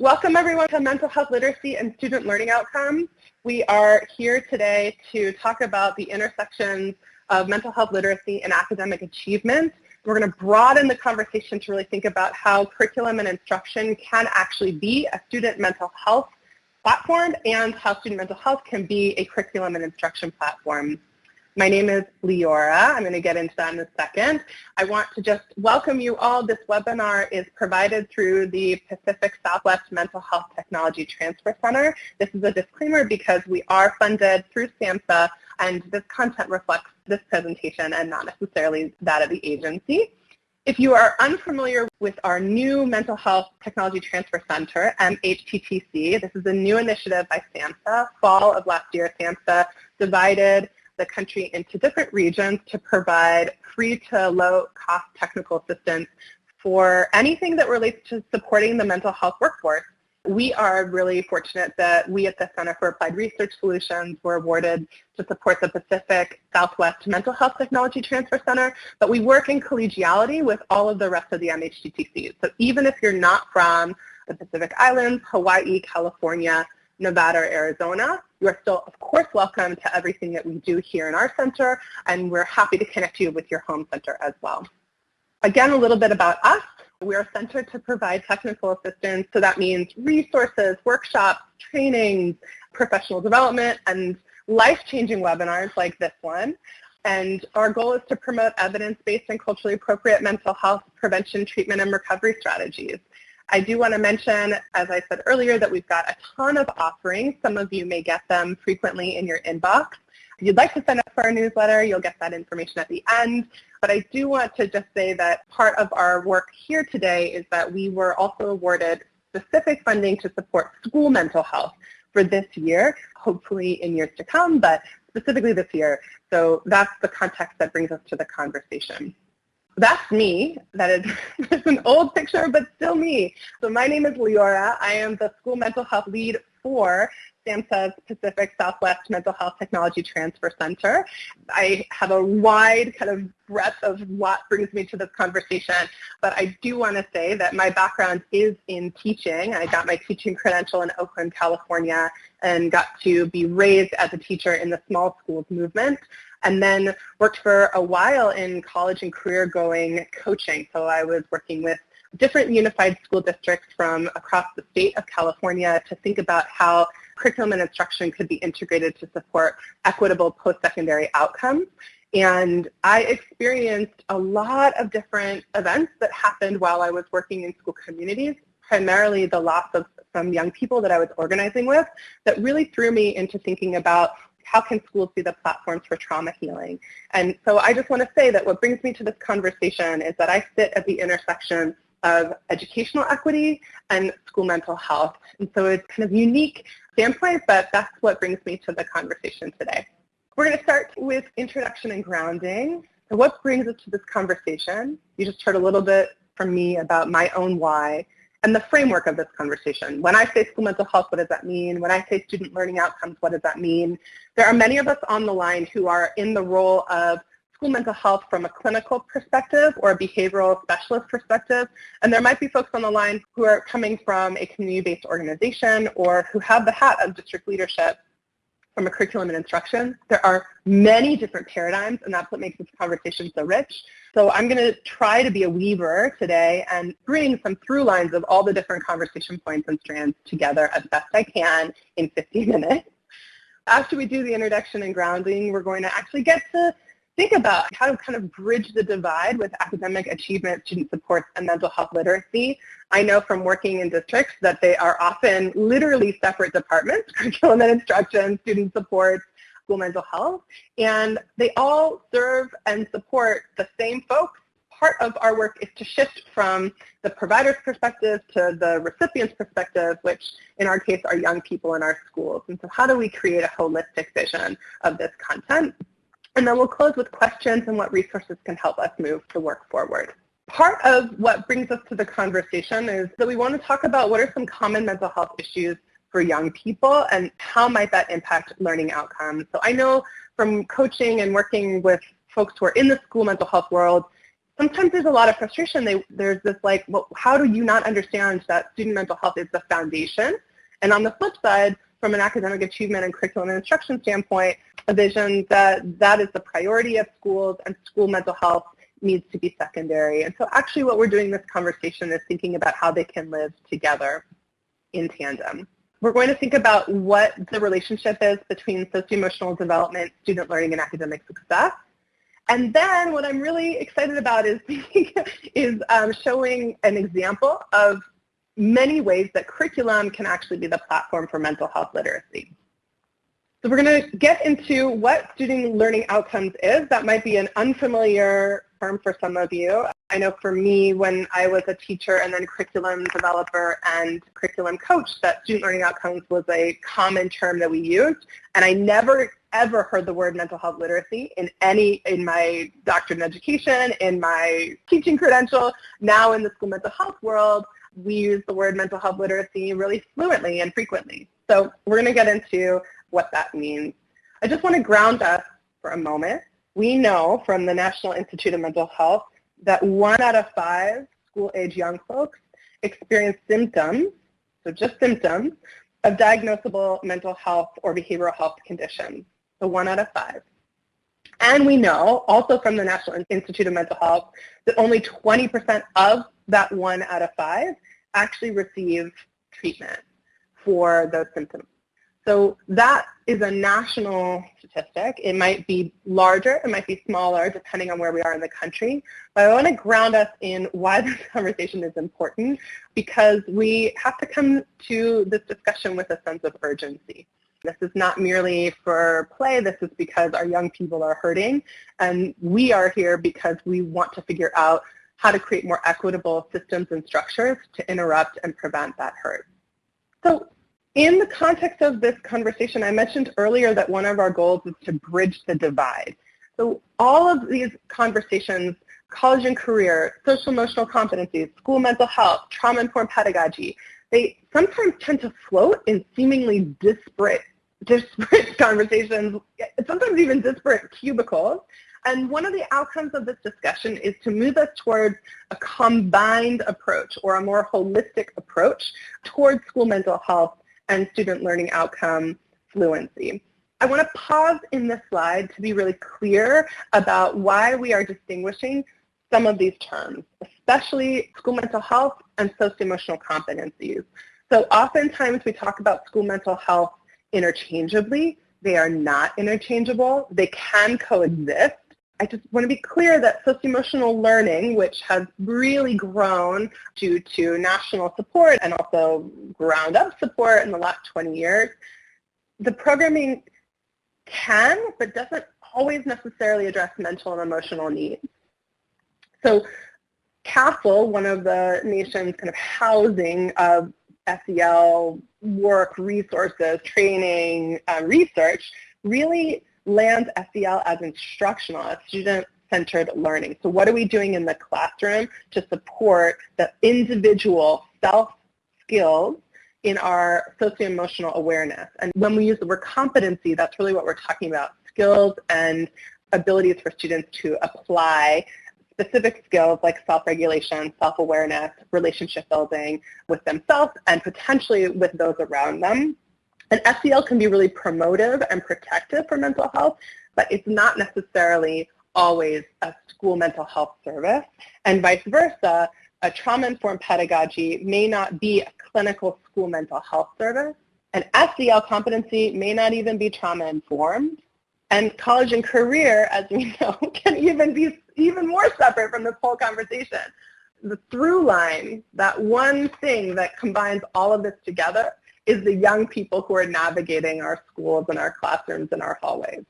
Welcome everyone to Mental Health Literacy and Student Learning Outcomes. We are here today to talk about the intersections of mental health literacy and academic achievement. We're going to broaden the conversation to really think about how curriculum and instruction can actually be a student mental health platform and how student mental health can be a curriculum and instruction platform. My name is Leora. I'm going to get into that in a second. I want to just welcome you all. This webinar is provided through the Pacific Southwest Mental Health Technology Transfer Center. This is a disclaimer because we are funded through SAMHSA, and this content reflects this presentation and not necessarily that of the agency. If you are unfamiliar with our new Mental Health Technology Transfer Center, MHTTC, this is a new initiative by SAMHSA. Fall of last year, SAMHSA divided the country into different regions to provide free to low cost technical assistance for anything that relates to supporting the mental health workforce. We are really fortunate that we at the Center for Applied Research Solutions were awarded to support the Pacific Southwest Mental Health Technology Transfer Center, but we work in collegiality with all of the rest of the MHTTCs. So even if you're not from the Pacific Islands, Hawaii, California, Nevada, or Arizona, you are still, of course, welcome to everything that we do here in our center, and we're happy to connect you with your home center as well. Again, a little bit about us. We're a center to provide technical assistance, so that means resources, workshops, trainings, professional development, and life-changing webinars like this one. And our goal is to promote evidence-based and culturally appropriate mental health prevention, treatment, and recovery strategies. I do want to mention, as I said earlier, that we've got a ton of offerings. Some of you may get them frequently in your inbox. If you'd like to sign up for our newsletter, you'll get that information at the end. But I do want to just say that part of our work here today is that we were also awarded specific funding to support school mental health for this year, hopefully in years to come, but specifically this year. So that's the context that brings us to the conversation. That's me. That is an old picture, but still me. So my name is Leora. I am the school mental health lead for SAMHSA's Pacific Southwest Mental Health Technology Transfer Center. I have a wide kind of breadth of what brings me to this conversation, but I do want to say that my background is in teaching. I got my teaching credential in Oakland, California, and got to be raised as a teacher in the small schools movement, and then worked for a while in college and career-going coaching. So I was working with different unified school districts from across the state of California to think about how curriculum and instruction could be integrated to support equitable post-secondary outcomes. And I experienced a lot of different events that happened while I was working in school communities, primarily the loss of some young people that I was organizing with, that really threw me into thinking about how can schools be the platforms for trauma healing. And so I just want to say that what brings me to this conversation is that I sit at the intersection of educational equity and school mental health. And so it's kind of unique standpoint, but that's what brings me to the conversation today. We're going to start with introduction and grounding. So what brings us to this conversation? You just heard a little bit from me about my own why and the framework of this conversation. When I say school mental health, what does that mean? When I say student learning outcomes, what does that mean? There are many of us on the line who are in the role of school mental health from a clinical perspective or a behavioral specialist perspective, and there might be folks on the line who are coming from a community-based organization or who have the hat of district leadership from a curriculum and instruction. There are many different paradigms, and that's what makes this conversation so rich. So I'm going to try to be a weaver today and bring some through lines of all the different conversation points and strands together as best I can in 50 minutes. After we do the introduction and grounding, we're going to actually get to think about how to kind of bridge the divide with academic achievement, student supports, and mental health literacy. I know from working in districts that they are often literally separate departments, curriculum and instruction, student supports, school mental health, and they all serve and support the same folks. Part of our work is to shift from the provider's perspective to the recipient's perspective, which in our case are young people in our schools. And so how do we create a holistic vision of this content? And then we'll close with questions and what resources can help us move the work forward. Part of what brings us to the conversation is that we want to talk about what are some common mental health issues for young people and how might that impact learning outcomes. So I know from coaching and working with folks who are in the school mental health world, sometimes there's a lot of frustration. There's this like, well, how do you not understand that student mental health is the foundation? And on the flip side, from an academic achievement and curriculum and instruction standpoint, a vision that that is the priority of schools and school mental health needs to be secondary. And so actually what we're doing in this conversation is thinking about how they can live together in tandem. We're going to think about what the relationship is between socio-emotional development, student learning, and academic success. And then what I'm really excited about is, showing an example of many ways that curriculum can actually be the platform for mental health literacy. So we're going to get into what student learning outcomes is. That might be an unfamiliar term for some of you. I know for me, when I was a teacher and then curriculum developer and curriculum coach, that student learning outcomes was a common term that we used. And I never, ever heard the word mental health literacy in my doctorate in education, in my teaching credential. Now in the school mental health world, we use the word mental health literacy really fluently and frequently. So we're going to get into what that means. I just want to ground us for a moment. We know from the National Institute of Mental Health that 1 out of 5 school-age young folks experience symptoms, so just symptoms, of diagnosable mental health or behavioral health conditions. So 1 out of 5. And we know, also from the National Institute of Mental Health, that only 20% of that 1 out of 5 actually receive treatment for those symptoms. So that is a national statistic. It might be larger, it might be smaller, depending on where we are in the country. But I want to ground us in why this conversation is important, because we have to come to this discussion with a sense of urgency. This is not merely for play. This is because our young people are hurting, and we are here because we want to figure out how to create more equitable systems and structures to interrupt and prevent that hurt. So in the context of this conversation, I mentioned earlier that one of our goals is to bridge the divide. So all of these conversations, college and career, social-emotional competencies, school mental health, trauma-informed pedagogy, they sometimes tend to float in seemingly disparate conversations, sometimes even disparate cubicles. And one of the outcomes of this discussion is to move us towards a combined approach or a more holistic approach towards school mental health and student learning outcome fluency. I want to pause in this slide to be really clear about why we are distinguishing some of these terms, especially school mental health and socio-emotional competencies. So oftentimes we talk about school mental health interchangeably. They are not interchangeable. They can coexist. I just want to be clear that socio-emotional learning, which has really grown due to national support and also ground-up support in the last 20 years, the programming can, but doesn't always necessarily address mental and emotional needs. So CASEL, one of the nation's kind of housing of SEL work, resources, training, research, really lands SEL as instructional, as student-centered learning. So what are we doing in the classroom to support the individual self-skills in our socio-emotional awareness? And when we use the word competency, that's really what we're talking about, skills and abilities for students to apply specific skills like self-regulation, self-awareness, relationship building with themselves and potentially with those around them. And SEL can be really promotive and protective for mental health, but it's not necessarily always a school mental health service. And vice versa, a trauma-informed pedagogy may not be a clinical school mental health service. An SEL competency may not even be trauma-informed. And college and career, as we know, can even be even more separate from this whole conversation. The through line, that one thing that combines all of this together, is the young people who are navigating our schools and our classrooms and our hallways.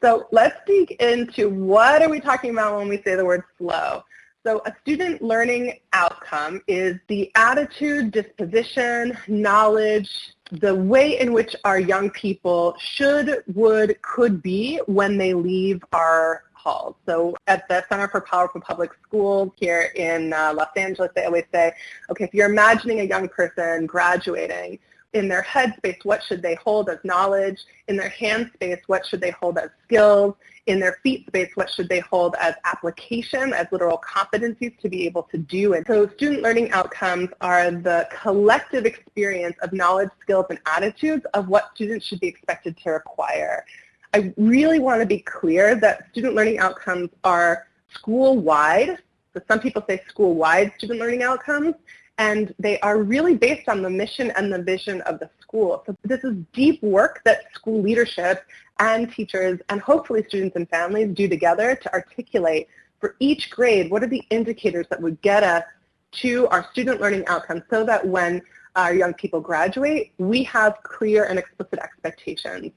So let's dig into what are we talking about when we say the word flow. So a student learning outcome is the attitude, disposition, knowledge, the way in which our young people should, would, could be when they leave our halls. So at the Center for Powerful Public Schools here in Los Angeles, they always say, okay, if you're imagining a young person graduating, In their head space, what should they hold as knowledge? In their hand space, what should they hold as skills? In their feet space, what should they hold as application, as literal competencies to be able to do? And so student learning outcomes are the collective experience of knowledge, skills, and attitudes of what students should be expected to acquire. I really want to be clear that student learning outcomes are school-wide. So some people say school-wide student learning outcomes, and they are really based on the mission and the vision of the school. So this is deep work that school leadership and teachers and hopefully students and families do together to articulate for each grade what are the indicators that would get us to our student learning outcomes so that when our young people graduate, we have clear and explicit expectations.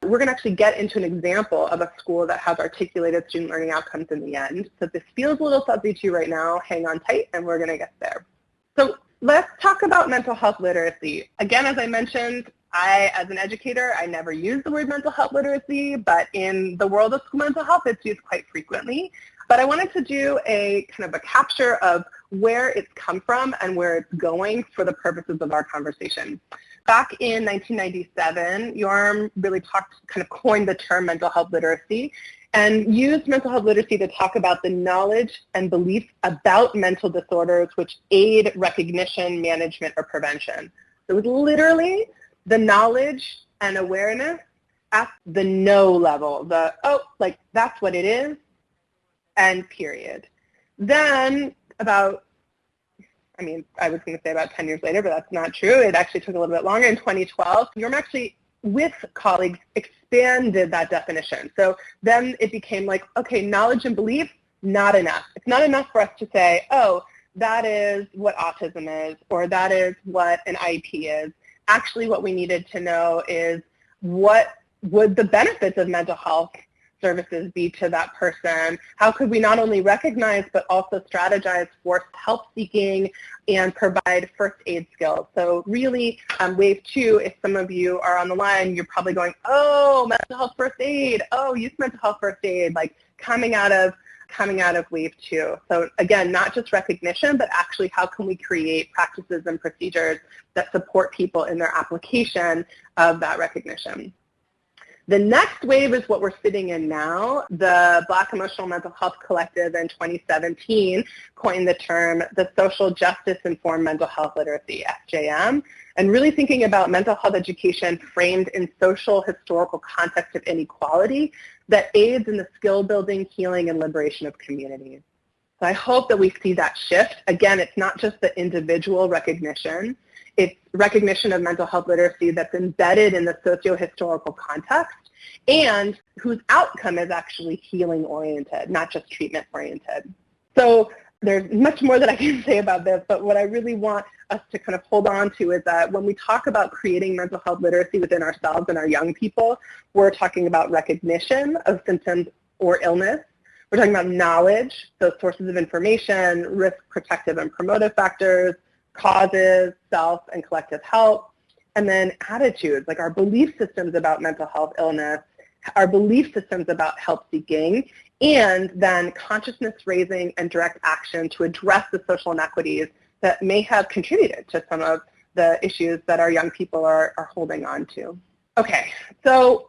We're going to actually get into an example of a school that has articulated student learning outcomes in the end. So if this feels a little fuzzy to you right now, hang on tight and we're going to get there. So let's talk about mental health literacy. Again, as I mentioned, as an educator, I never use the word mental health literacy, but in the world of school mental health, it's used quite frequently. But I wanted to do a kind of a capture of where it's come from and where it's going for the purposes of our conversation. Back in 1997, Yorm really coined the term mental health literacy and used mental health literacy to talk about the knowledge and beliefs about mental disorders which aid recognition, management, or prevention. So it was literally the knowledge and awareness at the know level, that's what it is, and period. Then I was going to say about 10 years later, but that's not true. It actually took a little bit longer. In 2012, Yorm actually, with colleagues, expanded that definition. So then it became like, okay, knowledge and belief, not enough. It's not enough for us to say, oh, that is what autism is, or that is what an IEP is. Actually, what we needed to know is what would the benefits of mental health services be to that person? How could we not only recognize but also strategize for help seeking and provide first aid skills? So really, wave 2, if some of you are on the line, you're probably going, oh, mental health first aid, oh, youth mental health first aid, like coming out of wave 2. So again, not just recognition, but actually how can we create practices and procedures that support people in their application of that recognition. The next wave is what we're sitting in now. The Black Emotional Mental Health Collective in 2017 coined the term the Social Justice Informed Mental Health Literacy, SJM, and really thinking about mental health education framed in social historical context of inequality that aids in the skill building, healing, and liberation of communities. So I hope that we see that shift. Again, it's not just the individual recognition. It's recognition of mental health literacy that's embedded in the socio-historical context and whose outcome is actually healing-oriented, not just treatment-oriented. So there's much more that I can say about this, but what I really want us to kind of hold on to is that when we talk about creating mental health literacy within ourselves and our young people, we're talking about recognition of symptoms or illness. We're talking about knowledge, so sources of information, risk, protective, and promotive factors, causes, self, and collective health, and then attitudes, like our belief systems about mental health illness, our belief systems about help seeking, and then consciousness raising and direct action to address the social inequities that may have contributed to some of the issues that our young people are holding on to. Okay, so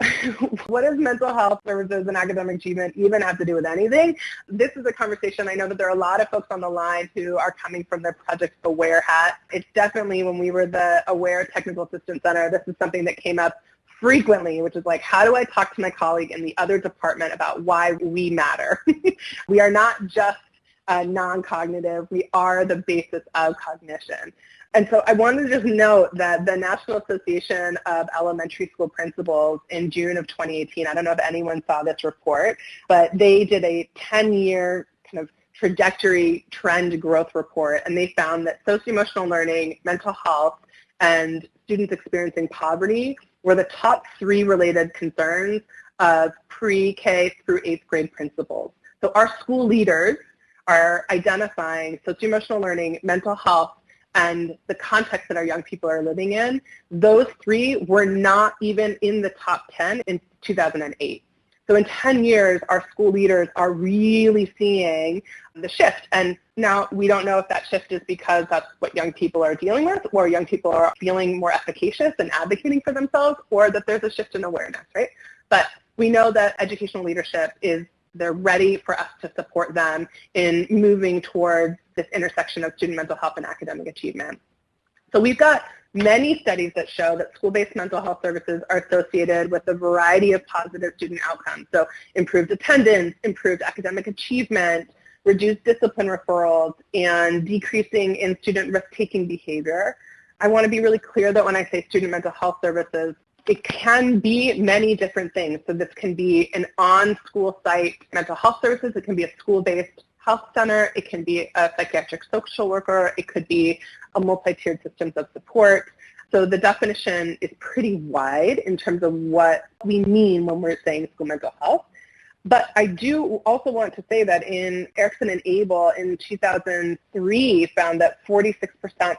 what does mental health services and academic achievement even have to do with anything? This is a conversation. I know that there are a lot of folks on the line who are coming from their Project Aware hat. It's definitely, when we were the Aware Technical Assistance Center, this is something that came up frequently, which is like, how do I talk to my colleague in the other department about why we matter? We are not just non-cognitive. We are the basis of cognition. And so I wanted to just note that the National Association of Elementary School Principals in June of 2018, I don't know if anyone saw this report, but they did a 10-year kind of trajectory trend growth report, and they found that socio-emotional learning, mental health, and students experiencing poverty were the top 3 related concerns of pre-K through 8th grade principals. So our school leaders are identifying socio-emotional learning, mental health, and the context that our young people are living in. Those 3 were not even in the top 10 in 2008. So in 10 years, our school leaders are really seeing the shift. And now we don't know if that shift is because that's what young people are dealing with, or young people are feeling more efficacious and advocating for themselves, or that there's a shift in awareness, right? But we know that educational leadership they're ready for us to support them in moving towards this intersection of student mental health and academic achievement. So we've got many studies that show that school-based mental health services are associated with a variety of positive student outcomes. So improved attendance, improved academic achievement, reduced discipline referrals, and decreasing in student risk-taking behavior. I want to be really clear that when I say student mental health services, it can be many different things. So this can be an on-school site mental health services. It can be a school-based health center. It can be a psychiatric social worker. It could be a multi-tiered systems of support. So the definition is pretty wide in terms of what we mean when we're saying school mental health. But I do also want to say that in Erickson and Abel in 2003 found that 46%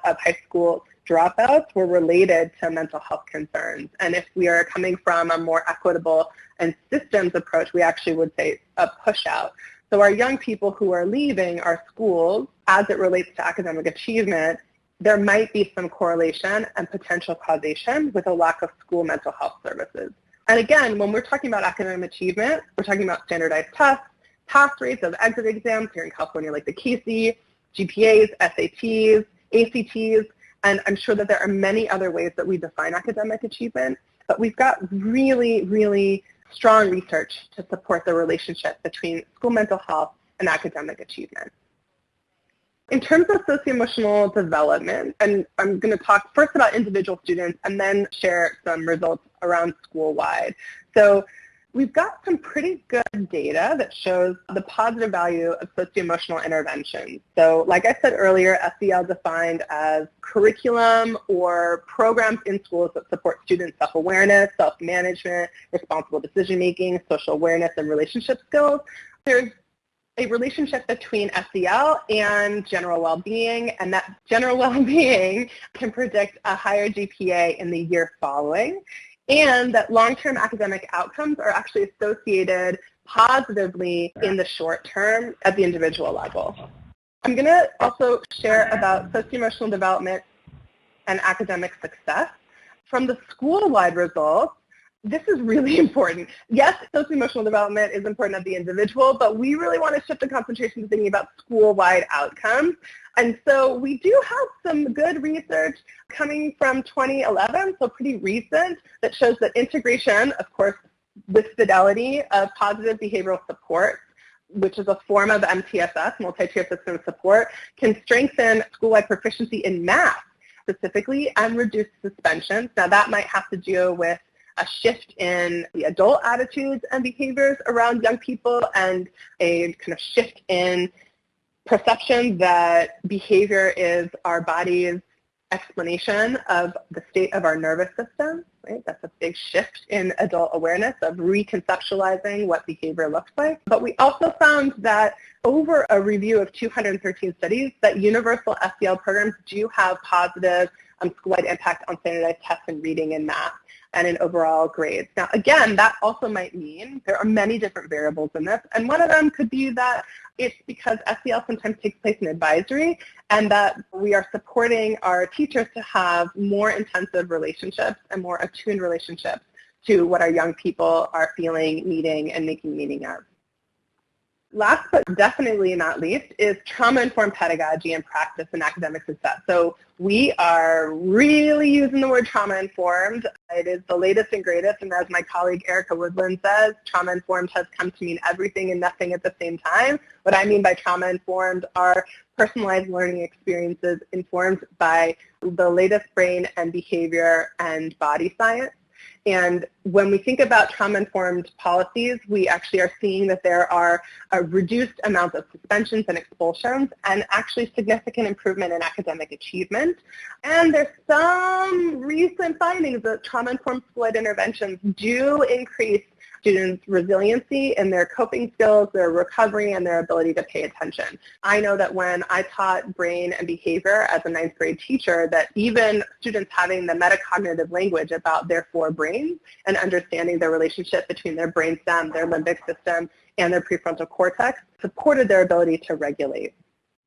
of high school dropouts were related to mental health concerns. And if we are coming from a more equitable and systems approach, we actually would say a push out. So our young people who are leaving our schools, as it relates to academic achievement, there might be some correlation and potential causation with a lack of school mental health services. And again, when we're talking about academic achievement, we're talking about standardized tests, pass rates of exit exams here in California, like the Casey, GPAs, SATs, ACTs, and I'm sure that there are many other ways that we define academic achievement, but we've got really, really strong research to support the relationship between school mental health and academic achievement. In terms of socio-emotional development, and I'm going to talk first about individual students and then share some results around school-wide. So we've got some pretty good data that shows the positive value of socio-emotional interventions. So like I said earlier, SEL defined as curriculum or programs in schools that support student self-awareness, self-management, responsible decision-making, social awareness, and relationship skills. There's a relationship between SEL and general well-being, and that general well-being can predict a higher GPA in the year following, and that long-term academic outcomes are actually associated positively in the short term at the individual level. I'm going to also share about socio-emotional development and academic success. From the school-wide results, this is really important. Yes, socio-emotional development is important at the individual, but we really want to shift the concentration to thinking about school-wide outcomes. And so we do have some good research coming from 2011, so pretty recent, that shows that integration, of course, with fidelity of positive behavioral support, which is a form of MTSS, multi-tier system support, can strengthen school-wide proficiency in math specifically and reduce suspensions. Now that might have to do with a shift in the adult attitudes and behaviors around young people and a kind of shift in perception that behavior is our body's explanation of the state of our nervous system, right? That's a big shift in adult awareness of reconceptualizing what behavior looks like. But we also found that over a review of 213 studies that universal SEL programs do have positive school-wide impact on standardized tests in reading and math and in overall grades. Now, again, that also might mean there are many different variables in this, and one of them could be that it's because SEL sometimes takes place in advisory and that we are supporting our teachers to have more intensive relationships and more attuned relationships to what our young people are feeling, needing, and making meaning of. Last but definitely not least is trauma-informed pedagogy and practice in academic success. So we are really using the word trauma-informed. It is the latest and greatest, and as my colleague Erica Woodland says, trauma-informed has come to mean everything and nothing at the same time. What I mean by trauma-informed are personalized learning experiences informed by the latest brain and behavior and body science. And when we think about trauma-informed policies, we actually are seeing that there are a reduced amounts of suspensions and expulsions and actually significant improvement in academic achievement. And there's some some recent findings that trauma-informed school-wide interventions do increase students' resiliency in their coping skills, their recovery, and their ability to pay attention. I know that when I taught brain and behavior as a 9th grade teacher, that even students having the metacognitive language about their 4 brains and understanding the relationship between their brainstem, their limbic system, and their prefrontal cortex supported their ability to regulate.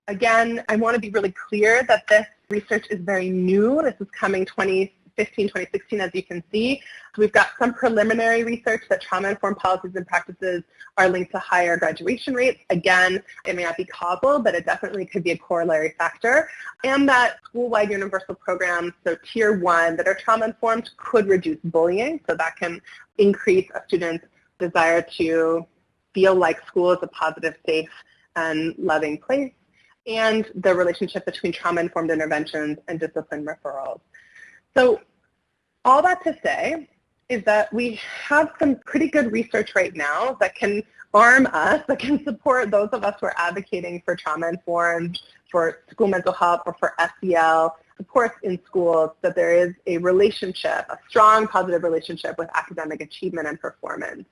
Again, I want to be really clear that this research is very new. This is coming 2015, 2016, as you can see. So we've got some preliminary research that trauma-informed policies and practices are linked to higher graduation rates. Again, it may not be causal, but it definitely could be a corollary factor. And that school-wide universal programs, so Tier 1, that are trauma-informed could reduce bullying. So that can increase a student's desire to feel like school is a positive, safe, and loving place, and the relationship between trauma-informed interventions and discipline referrals. So all that to say is that we have some pretty good research right now that can arm us, that can support those of us who are advocating for trauma-informed, for school mental health, or for SEL supports in schools, that there is a relationship, a strong positive relationship with academic achievement and performance.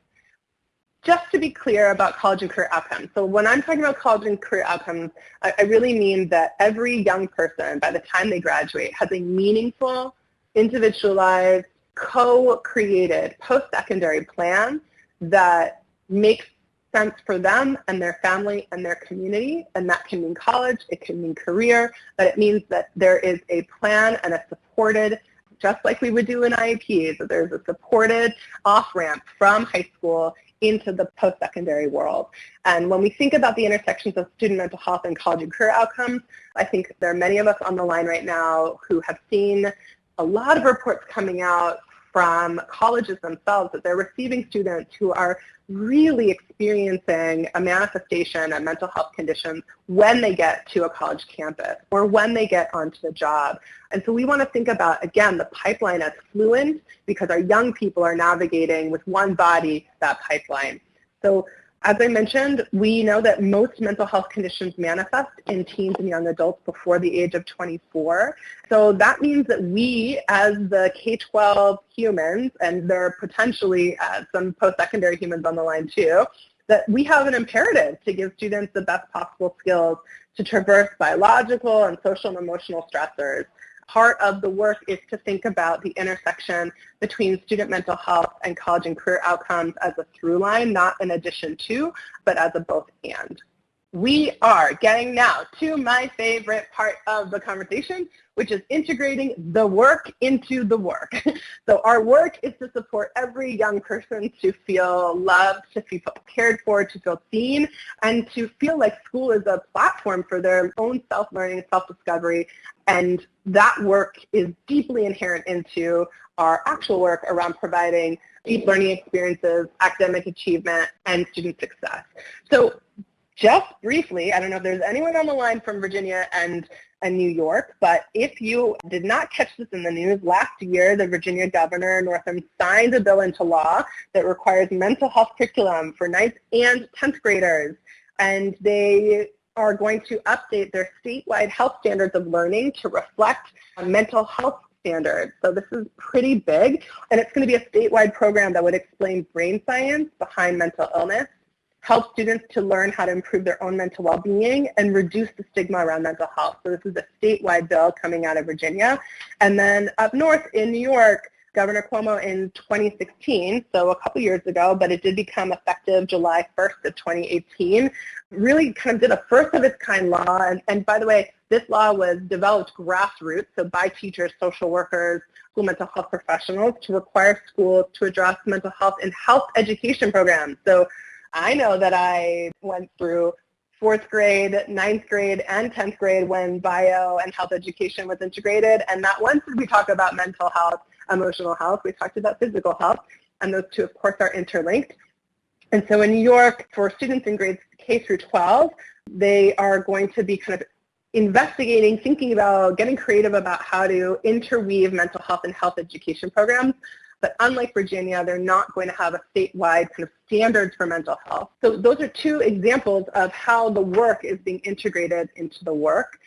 Just to be clear about college and career outcomes. So when I'm talking about college and career outcomes, I really mean that every young person, by the time they graduate, has a meaningful, individualized, co-created post-secondary plan that makes sense for them and their family and their community. And that can mean college, it can mean career, but it means that there is a plan and a supported, just like we would do in IEPs, that there's a supported off-ramp from high school into the post-secondary world. And when we think about the intersections of student mental health and college and career outcomes, I think there are many of us on the line right now who have seen a lot of reports coming out from colleges themselves that they're receiving students who are really experiencing a manifestation of mental health conditions when they get to a college campus or when they get onto the job. And so we want to think about, again, the pipeline as fluent, because our young people are navigating with one body that pipeline. So as I mentioned, we know that most mental health conditions manifest in teens and young adults before the age of 24. So that means that we, as the K-12 humans, and there are potentially some post-secondary humans on the line too, that we have an imperative to give students the best possible skills to traverse biological and social and emotional stressors. Part of the work is to think about the intersection between student mental health and college and career outcomes as a through line, not an addition to, but as a both and. We are getting now to my favorite part of the conversation, which is integrating the work into the work. So our work is to support every young person to feel loved, to feel cared for, to feel seen, and to feel like school is a platform for their own self-learning, self-discovery, and that work is deeply inherent into our actual work around providing deep learning experiences, academic achievement, and student success. So just briefly, I don't know if there's anyone on the line from Virginia and New York, but if you did not catch this in the news, last year the Virginia Governor Northam signed a bill into law that requires mental health curriculum for 9th and 10th graders, and they are going to update their statewide health standards of learning to reflect mental health standards. So this is pretty big, and it's going to be a statewide program that would explain brain science behind mental illness, help students to learn how to improve their own mental well-being, and reduce the stigma around mental health. So this is a statewide bill coming out of Virginia. And then up north in New York, Governor Cuomo in 2016, so a couple years ago, but it did become effective July 1st of 2018, really kind of did a first of its kind law. And by the way, this law was developed grassroots, so by teachers, social workers, school mental health professionals, to require schools to address mental health in health education programs. So I know that I went through 4th grade, 9th grade, and 10th grade when bio and health education was integrated, and not once did we talk about mental health, emotional health, we talked about physical health, and those two, of course, are interlinked. And so in New York, for students in grades K through 12, they are going to be kind of investigating, thinking about, getting creative about how to interweave mental health and health education programs. But unlike Virginia, they're not going to have a statewide kind of standards for mental health. So those are two examples of how the work is being integrated into the work.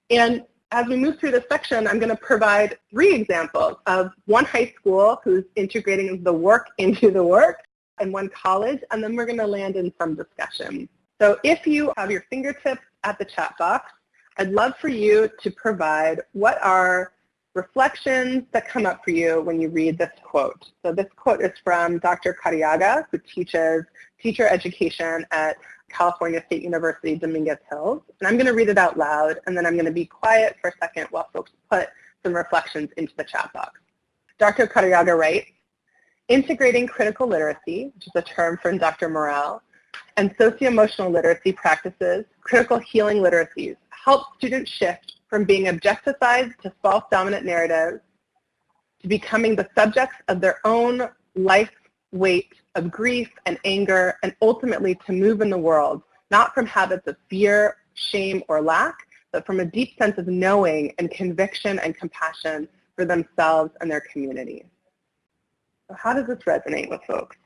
And As we move through this section, I'm going to provide 3 examples of one high school who's integrating the work into the work, and one college, and then we're going to land in some discussion. So if you have your fingertips at the chat box, I'd love for you to provide what are reflections that come up for you when you read this quote. So this quote is from Dr. Cariaga, who teaches teacher education at California State University, Dominguez Hills. And I'm going to read it out loud, and then I'm going to be quiet for a second while folks put some reflections into the chat box. Dr. Cariaga writes, integrating critical literacy, which is a term from Dr. Morrell, and socio-emotional literacy practices, critical healing literacies, help students shift from being objectified to false dominant narratives to becoming the subjects of their own life weight of grief and anger, and ultimately to move in the world, not from habits of fear, shame, or lack, but from a deep sense of knowing and conviction and compassion for themselves and their community. So how does this resonate with folks?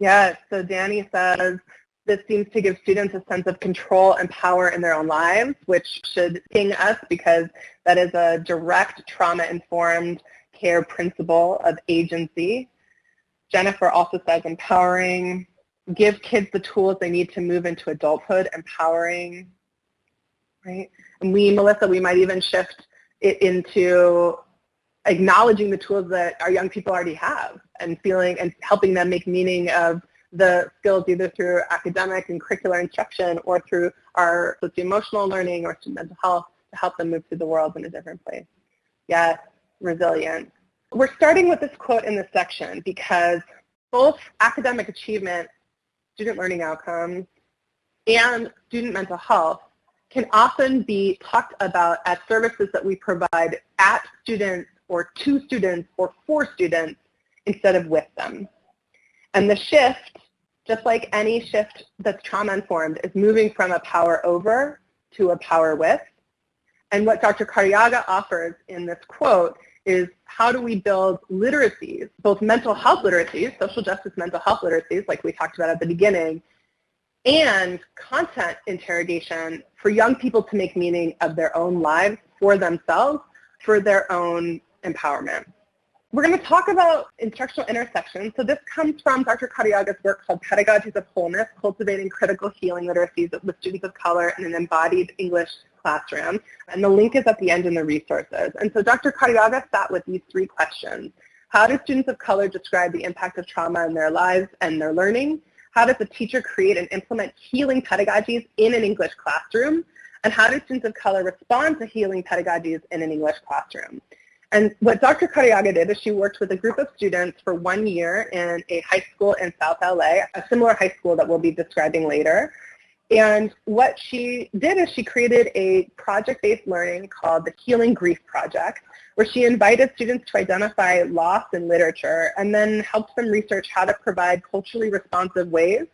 Yes, so Danny says, this seems to give students a sense of control and power in their own lives, which should ping us because that is a direct trauma-informed care principle of agency. Jennifer also says empowering, give kids the tools they need to move into adulthood, empowering, right? And Melissa, we might even shift it into acknowledging the tools that our young people already have and feeling and helping them make meaning of the skills either through academic and curricular instruction or through our socio-emotional learning or mental health to help them move through the world in a different place. Yes, resilience. We're starting with this quote in this section because both academic achievement, student learning outcomes, and student mental health can often be talked about as services that we provide at students or to students or for students instead of with them. And the shift, just like any shift that's trauma-informed, is moving from a power over to a power with. And what Dr. Cariaga offers in this quote is how do we build literacies, both mental health literacies, social justice mental health literacies, like we talked about at the beginning, and content interrogation for young people to make meaning of their own lives for themselves, for their own empowerment. We're going to talk about instructional intersections. So this comes from Dr. Cariaga's work called Pedagogy of Wholeness, Cultivating Critical Healing Literacies with Students of Color in an Embodied English Classroom. And the link is at the end in the resources. And so Dr. Cariaga sat with these 3 questions. How do students of color describe the impact of trauma in their lives and their learning? How does a teacher create and implement healing pedagogies in an English classroom? And how do students of color respond to healing pedagogies in an English classroom? And what Dr. Cariaga did is she worked with a group of students for 1 year in a high school in South LA, a similar high school that we'll be describing later. And what she did is she created a project-based learning called the Healing Grief Project, where she invited students to identify loss in literature and then helped them research how to provide culturally responsive ways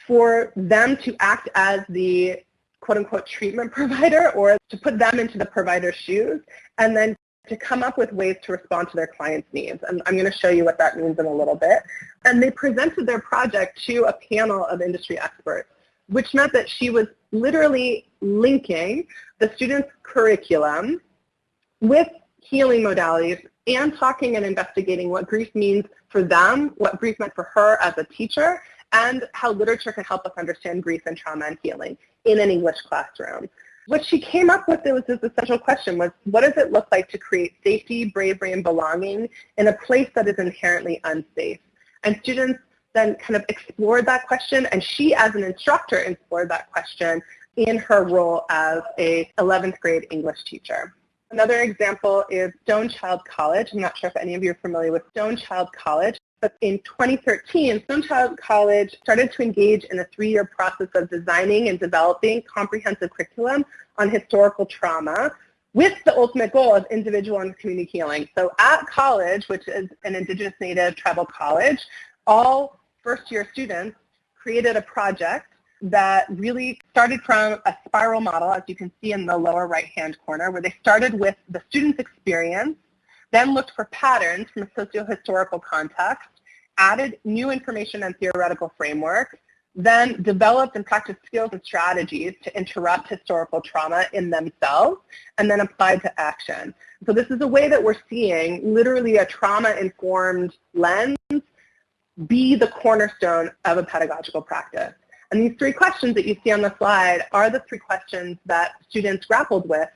for them to act as the quote-unquote treatment provider, or to put them into the provider's shoes, and then to come up with ways to respond to their clients' needs. And I'm going to show you what that means in a little bit. And they presented their project to a panel of industry experts, which meant that she was literally linking the students' curriculum with healing modalities and talking and investigating what grief means for them, what grief meant for her as a teacher, and how literature can help us understand grief and trauma and healing in an English classroom. What she came up with was this essential question was, what does it look like to create safety, bravery, and belonging in a place that is inherently unsafe? And students then kind of explored that question, and she as an instructor explored that question in her role as a 11th grade English teacher. Another example is Stone Child College. I'm not sure if any of you are familiar with Stone Child College, but in 2013, Stone Child College started to engage in a 3-year process of designing and developing comprehensive curriculum on historical trauma with the ultimate goal of individual and community healing. So at college, which is an Indigenous Native tribal college, all first-year students created a project that really started from a spiral model, as you can see in the lower right-hand corner, where they started with the student's experience, then looked for patterns from a socio-historical context, added new information and theoretical framework, then developed and practiced skills and strategies to interrupt historical trauma in themselves, and then applied to action. So this is a way that we're seeing literally a trauma-informed lens be the cornerstone of a pedagogical practice. And these 3 questions that you see on the slide are the 3 questions that students grappled with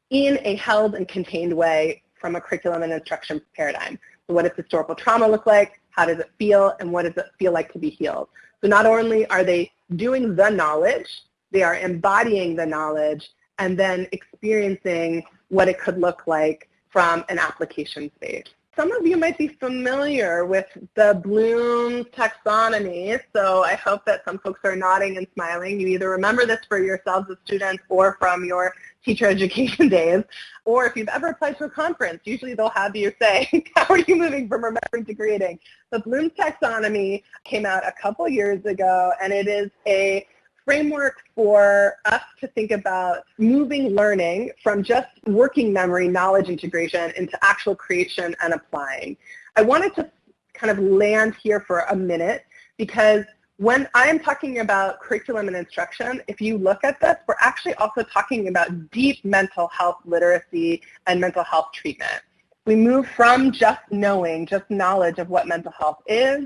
in a held and contained way from a curriculum and instruction paradigm. So what does historical trauma look like? How does it feel? And what does it feel like to be healed? So not only are they doing the knowledge, they are embodying the knowledge and then experiencing what it could look like from an application space. Some of you might be familiar with the Bloom's taxonomy, so I hope that some folks are nodding and smiling. You either remember this for yourselves as students or from your teacher education days, or if you've ever applied to a conference, usually they'll have you say, how are you moving from remembering to creating? The Bloom's taxonomy came out a couple years ago, and it is a framework for us to think about moving learning from just working memory, knowledge integration, into actual creation and applying. I wanted to kind of land here for a minute because when I'm talking about curriculum and instruction, if you look at this, we're actually also talking about deep mental health literacy and mental health treatment. We move from just knowing, just knowledge of what mental health is.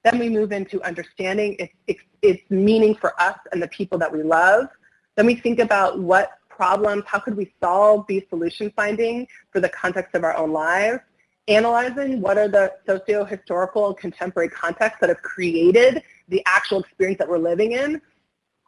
Then we move into understanding its meaning for us and the people that we love. Then we think about what problems, how could we solve these solution finding for the context of our own lives, analyzing what are the socio-historical contemporary contexts that have created the actual experience that we're living in,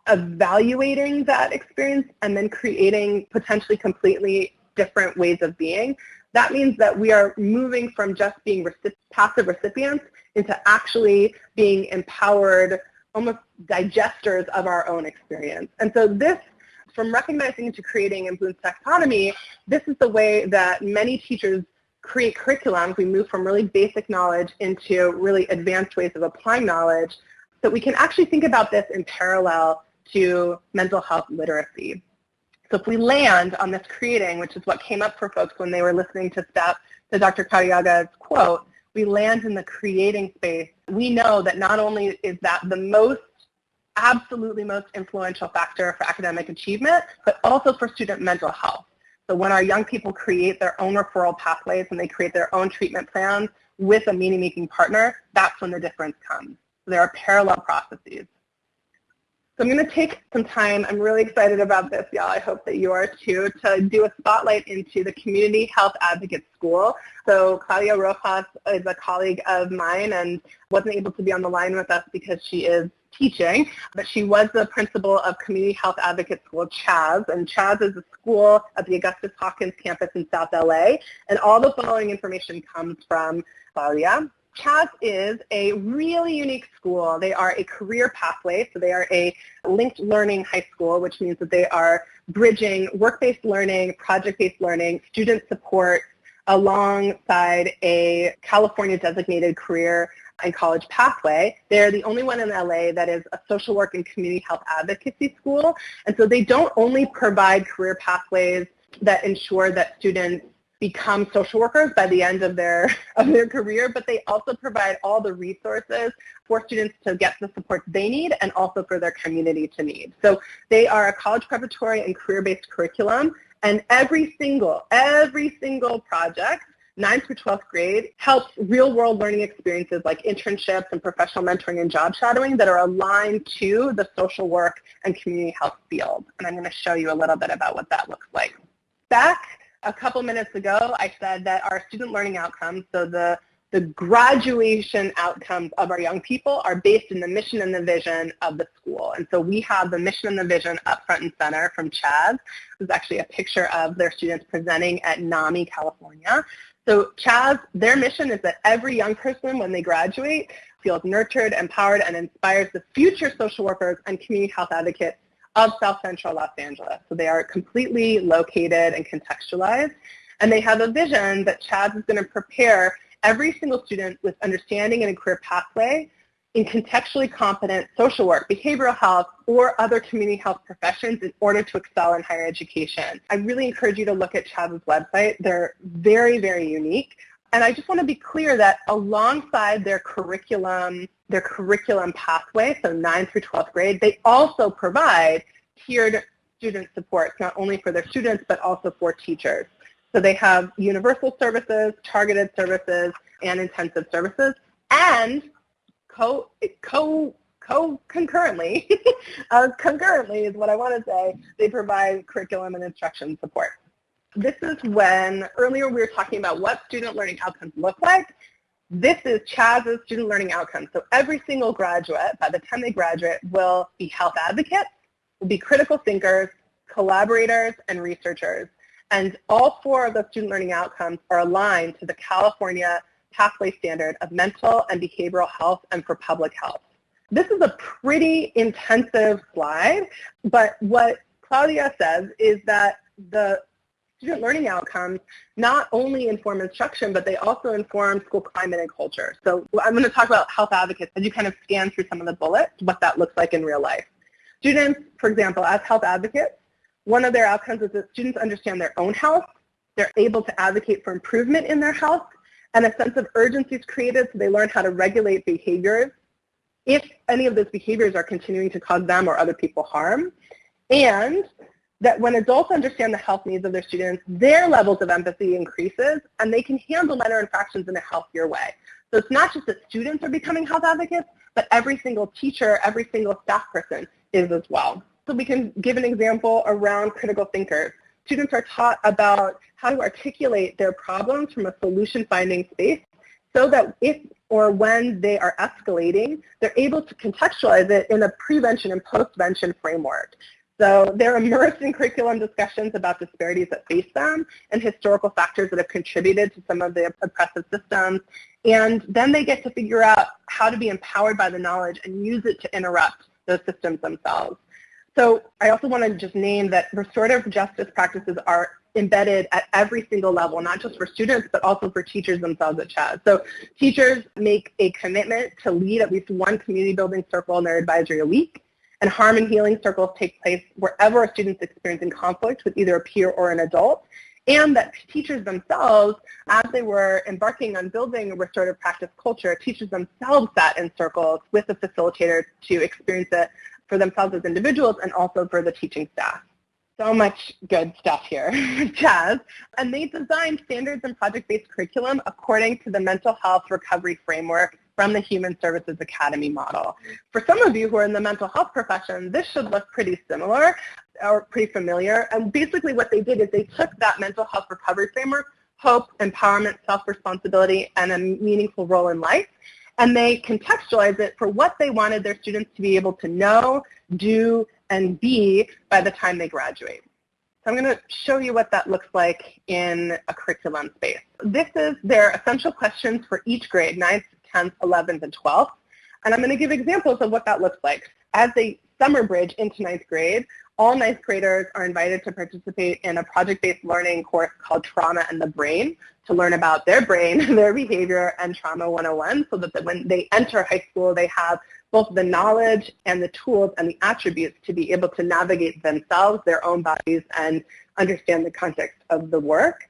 evaluating that experience, and then creating potentially completely different ways of being. That means that we are moving from just being passive recipients into actually being empowered, almost digesters of our own experience. And so this, from recognizing to creating in Bloom's taxonomy, this is the way that many teachers create curriculum. We move from really basic knowledge into really advanced ways of applying knowledge, so we can actually think about this in parallel to mental health literacy. So if we land on this creating, which is what came up for folks when they were listening to Dr. Karyaga's quote, we land in the creating space. We know that not only is that the absolutely most influential factor for academic achievement, but also for student mental health. So when our young people create their own referral pathways and they create their own treatment plans with a meaning-making partner, that's when the difference comes. So there are parallel processes. So I'm going to take some time. I'm really excited about this, y'all. I hope that you are too, to do a spotlight into the Community Health Advocate School. So Claudia Rojas is a colleague of mine and wasn't able to be on the line with us because she is teaching, but she was the principal of Community Health Advocate School, Chaz, and Chaz is a school at the Augustus Hawkins campus in South LA, and all the following information comes from Claudia. Chaz is a really unique school. They are a career pathway, so they are a linked learning high school, which means that they are bridging work-based learning, project-based learning, student support alongside a California designated career and college pathway. They're the only one in LA that is a social work and community health advocacy school. And so they don't only provide career pathways that ensure that students become social workers by the end of their career, but they also provide all the resources for students to get the support they need and also for their community to need. So they are a college preparatory and career-based curriculum, and every single project, 9th through 12th grade, helps real-world learning experiences like internships and professional mentoring and job shadowing that are aligned to the social work and community health field. And I'm going to show you a little bit about what that looks like. Back a couple minutes ago, I said that our student learning outcomes, so the graduation outcomes of our young people, are based in the mission and the vision of the school. And so we have the mission and the vision up front and center from Chaz. This is actually a picture of their students presenting at NAMI, California. So Chaz, their mission is that every young person, when they graduate, feels nurtured, empowered, and inspires the future social workers and community health advocates of South Central Los Angeles. So they are completely located and contextualized. And they have a vision that Chaz is going to prepare every single student with understanding and a career pathway in contextually competent social work, behavioral health, or other community health professions in order to excel in higher education. I really encourage you to look at Chaz's website. They're very, very unique. And I just want to be clear that alongside their curriculum their curriculum pathway, so 9th through 12th grade, they also provide tiered student supports, not only for their students, but also for teachers. So they have universal services, targeted services, and intensive services, and concurrently, concurrently is what I want to say, they provide curriculum and instruction support. This is when, earlier we were talking about what student learning outcomes look like. This is Chaz's student learning outcomes. So every single graduate, by the time they graduate, will be health advocates, will be critical thinkers, collaborators, and researchers. And all 4 of those student learning outcomes are aligned to the California Pathway Standard of Mental and Behavioral Health and for Public Health. This is a pretty intensive slide, but what Claudia says is that the student learning outcomes not only inform instruction, but they also inform school climate and culture. So I'm going to talk about health advocates as you kind of scan through some of the bullets, what that looks like in real life. Students, for example, as health advocates, one of their outcomes is that students understand their own health, they're able to advocate for improvement in their health, and a sense of urgency is created so they learn how to regulate behaviors if any of those behaviors are continuing to cause them or other people harm, and that when adults understand the health needs of their students, their levels of empathy increases and they can handle minor infractions in a healthier way. So it's not just that students are becoming health advocates, but every single teacher, every single staff person is as well. So we can give an example around critical thinkers. Students are taught about how to articulate their problems from a solution-finding space so that if or when they are escalating, they're able to contextualize it in a prevention and postvention framework. So they're immersed in curriculum discussions about disparities that face them and historical factors that have contributed to some of the oppressive systems. And then they get to figure out how to be empowered by the knowledge and use it to interrupt those systems themselves. So I also want to just name that restorative justice practices are embedded at every single level, not just for students, but also for teachers themselves at Chaz. So teachers make a commitment to lead at least one community building circle in their advisory a week, and harm and healing circles take place wherever a student's experiencing conflict with either a peer or an adult, and that teachers themselves, as they were embarking on building a restorative practice culture, teachers themselves sat in circles with the facilitator to experience it for themselves as individuals and also for the teaching staff. So much good stuff here, Chaz. And they designed standards and project-based curriculum according to the mental health recovery framework from the Human Services Academy model. For some of you who are in the mental health profession, this should look pretty similar or pretty familiar. And basically what they did is they took that mental health recovery framework, hope, empowerment, self-responsibility, and a meaningful role in life, and they contextualized it for what they wanted their students to be able to know, do, and be by the time they graduate. So I'm going to show you what that looks like in a curriculum space. This is their essential questions for each grade, 9th, 10th, 11th, and 12th. And I'm going to give examples of what that looks like. As they summer bridge into 9th grade, all 9th graders are invited to participate in a project-based learning course called Trauma and the Brain to learn about their brain, their behavior, and Trauma 101 so that when they enter high school, they have both the knowledge and the tools and the attributes to be able to navigate themselves, their own bodies, and understand the context of the work.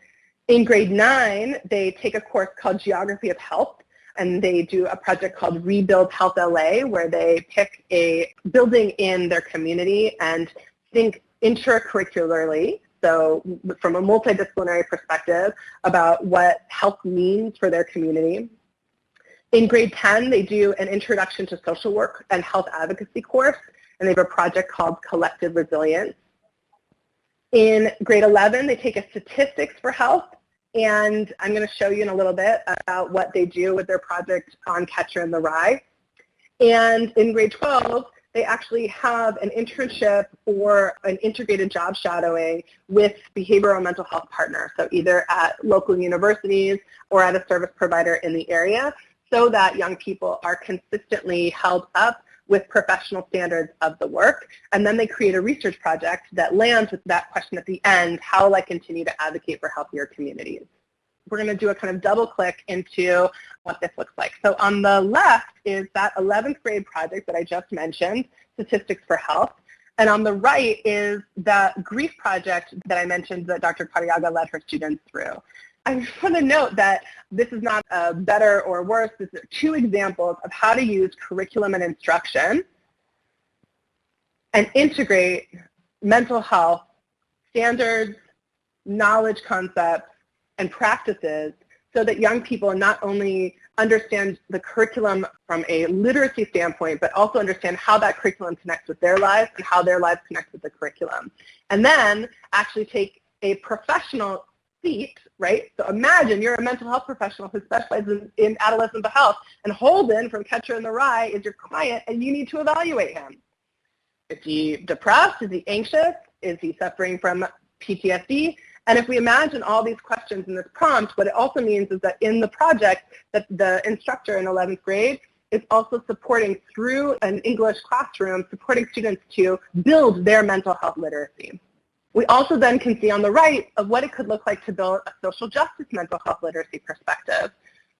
In grade 9, they take a course called Geography of Health, and they do a project called Rebuild Health LA, where they pick a building in their community and think intracurricularly, so from a multidisciplinary perspective, about what health means for their community. In grade 10, they do an Introduction to Social Work and Health Advocacy course, and they have a project called Collective Resilience. In grade 11, they take a Statistics for Health, and I'm going to show you in a little bit about what they do with their project on Catcher in the Rye. And in grade 12, they actually have an internship or an integrated job shadowing with behavioral mental health partners, so either at local universities or at a service provider in the area, so that young people are consistently held up with professional standards of the work. And then they create a research project that lands with that question at the end: how will I continue to advocate for healthier communities? We're going to do a kind of double click into what this looks like. So on the left is that 11th grade project that I just mentioned, Statistics for Health. And on the right is the grief project that I mentioned that Dr. Cariaga led her students through. I just want to note that this is not better or worse. These are two examples of how to use curriculum and instruction and integrate mental health standards, knowledge concepts, and practices so that young people not only understand the curriculum from a literacy standpoint, but also understand how that curriculum connects with their lives and how their lives connect with the curriculum. And then actually take a professional seat, right? So imagine you're a mental health professional who specializes in adolescent mental health, and Holden from Catcher in the Rye is your client, and you need to evaluate him. Is he depressed? Is he anxious? Is he suffering from PTSD? And if we imagine all these questions in this prompt, what it also means is that in the project that the instructor in 11th grade is also supporting through an English classroom, supporting students to build their mental health literacy. We also then can see on the right of what it could look like to build a social justice mental health literacy perspective.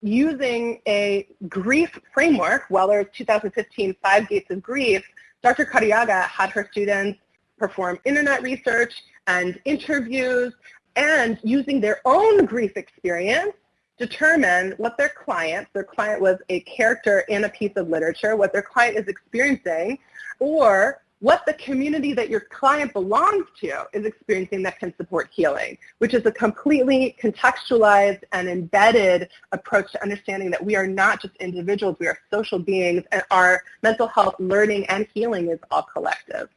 Using a grief framework, Weller's 2015 5 Gates of Grief, Dr. Cariaga had her students perform internet research and interviews, and using their own grief experience, determine what their client was a character in a piece of literature, what their client is experiencing, or what the community that your client belongs to is experiencing that can support healing, which is a completely contextualized and embedded approach to understanding that we are not just individuals, we are social beings, and our mental health learning and healing is all collective.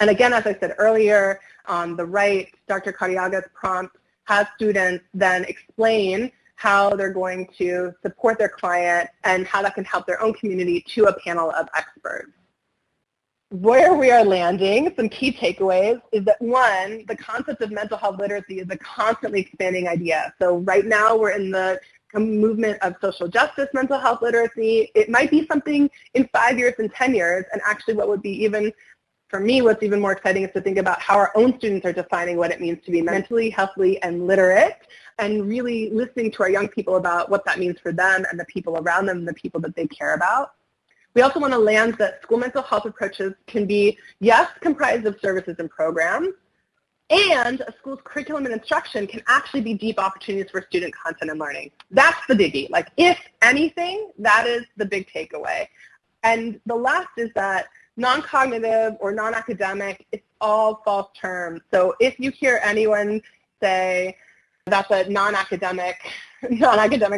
And again, as I said earlier, on the right, Dr. Cariaga's prompt has students then explain how they're going to support their client and how that can help their own community to a panel of experts. Where we are landing, some key takeaways, is that one, the concept of mental health literacy is a constantly expanding idea. So right now we're in the movement of social justice mental health literacy. It might be something in 5 years and 10 years, and actually what would be even, for me, what's even more exciting is to think about how our own students are defining what it means to be mentally healthy and literate, and really listening to our young people about what that means for them and the people around them and the people that they care about. We also want to land that school mental health approaches can be, yes, comprised of services and programs, and a school's curriculum and instruction can actually be deep opportunities for student content and learning. That's the biggie. Like, if anything, that is the big takeaway. And the last is that non-cognitive or non-academic, it's all false terms. So if you hear anyone say that's a non-academic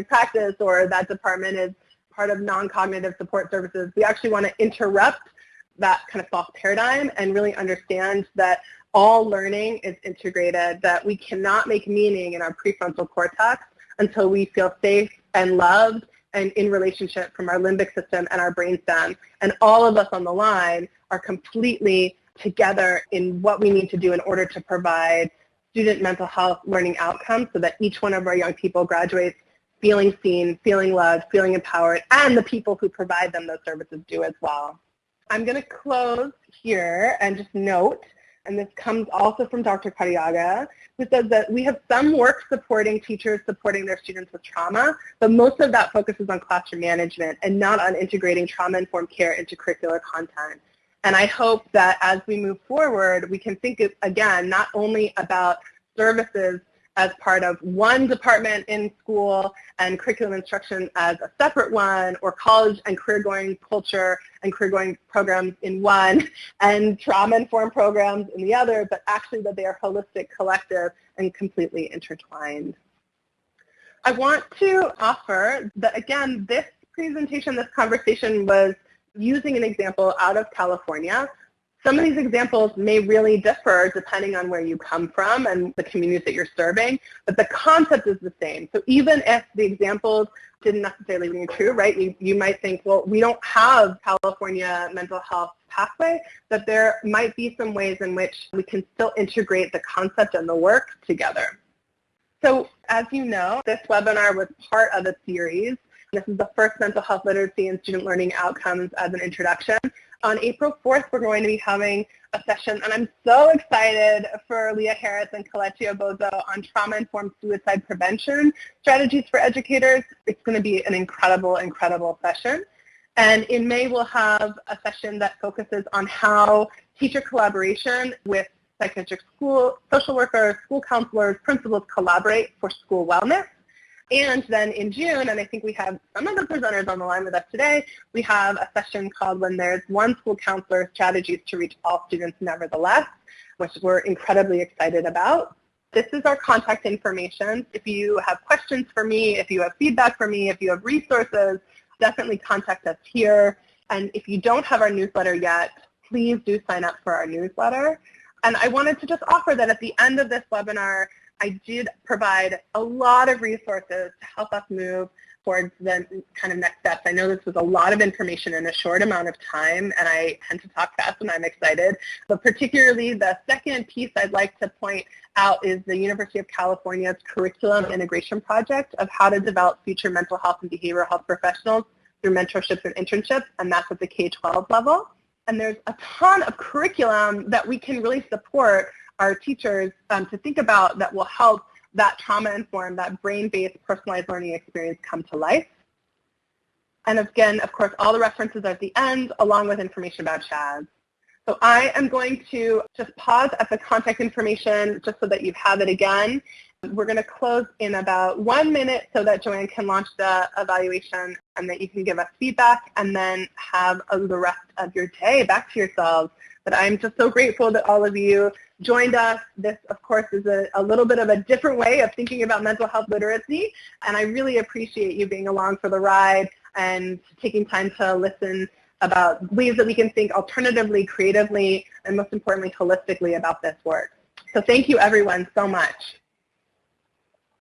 practice, or that department is part of non-cognitive support services, we actually want to interrupt that kind of false paradigm and really understand that all learning is integrated, that we cannot make meaning in our prefrontal cortex until we feel safe and loved and in relationship from our limbic system and our brainstem. And all of us on the line are completely together in what we need to do in order to provide student mental health learning outcomes so that each one of our young people graduates feeling seen, feeling loved, feeling empowered, and the people who provide them those services do as well. I'm going to close here and just note, and this comes also from Dr. Cariaga, who says that we have some work supporting teachers supporting their students with trauma, but most of that focuses on classroom management and not on integrating trauma-informed care into curricular content. And I hope that as we move forward, we can think, again, not only about services as part of one department in school and curriculum instruction as a separate one, or college and career-going culture and career-going programs in one, and trauma-informed programs in the other, but actually that they are holistic, collective, and completely intertwined. I want to offer that, again, this presentation, this conversation was using an example out of California. Some of these examples may really differ depending on where you come from and the communities that you're serving, but the concept is the same. So even if the examples didn't necessarily ring true, right, you might think, well, we don't have California mental health pathway, but there might be some ways in which we can still integrate the concept and the work together. So as you know, this webinar was part of a series. This is the first mental health literacy and student learning outcomes as an introduction. On April 4th, we're going to be having a session, and I'm so excited for Leah Harris and Kelechi Obozo on trauma-informed suicide prevention strategies for educators. It's going to be an incredible, incredible session. And in May, we'll have a session that focuses on how teacher collaboration with psychiatric school, social workers, school counselors, principals collaborate for school wellness. And then in June, and I think we have some of the presenters on the line with us today, we have a session called When There's One School Counselor, Strategies to Reach All Students Nevertheless, which we're incredibly excited about. This is our contact information. If you have questions for me, if you have feedback for me, if you have resources, definitely contact us here. And if you don't have our newsletter yet, please do sign up for our newsletter. And I wanted to just offer that at the end of this webinar, I did provide a lot of resources to help us move towards the kind of next steps. I know this was a lot of information in a short amount of time, and I tend to talk fast and I'm excited. But particularly the second piece I'd like to point out is the University of California's Curriculum Integration Project of how to develop future mental health and behavioral health professionals through mentorships and internships, and that's at the K-12 level. And there's a ton of curriculum that we can really support our teachers to think about that will help that trauma-informed, that brain-based personalized learning experience come to life. And again, of course, all the references are at the end, along with information about Chaz. So I am going to just pause at the contact information just so that you have it again. We're going to close in about 1 minute so that Joanne can launch the evaluation and that you can give us feedback and then have the rest of your day back to yourselves. But I'm just so grateful that all of you joined us. This, of course, is a little bit of a different way of thinking about mental health literacy, and I really appreciate you being along for the ride and taking time to listen about ways that we can think alternatively, creatively, and most importantly, holistically about this work. So thank you, everyone, so much.